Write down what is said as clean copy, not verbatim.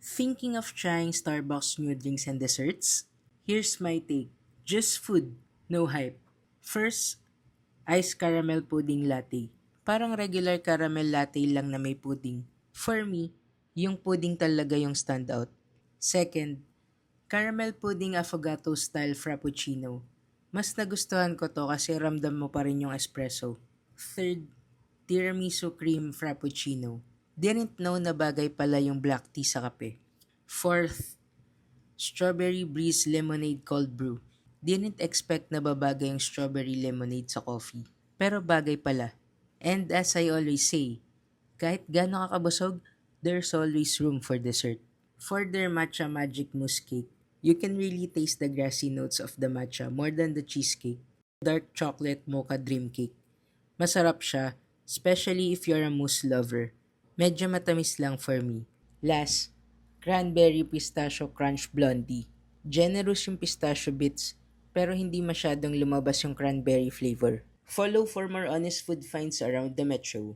Thinking of trying Starbucks new drinks and desserts? Here's my take. Just food, no hype. First, iced caramel pudding latte. Parang regular caramel latte lang na may pudding. For me, yung pudding talaga yung standout. Second, caramel pudding affogato style frappuccino. Mas nagustuhan ko to kasi ramdam mo pa rin yung espresso. Third, tiramisu cream frappuccino. Didn't know na bagay pala yung black tea sa kape. Fourth, strawberry breeze lemonade cold brew. Didn't expect na babagay yung strawberry lemonade sa coffee. Pero bagay pala. And as I always say, kahit gaano kakabusog, there's always room for dessert. For their matcha magic mousse cake, you can really taste the grassy notes of the matcha more than the cheesecake. Dark chocolate mocha dream cake. Masarap siya, especially if you're a mousse lover. Medyo matamis lang for me. Last, cranberry pistachio crunch blondie. Generous yung pistachio bits, pero hindi masyadong lumabas yung cranberry flavor. Follow for more honest food finds around the metro.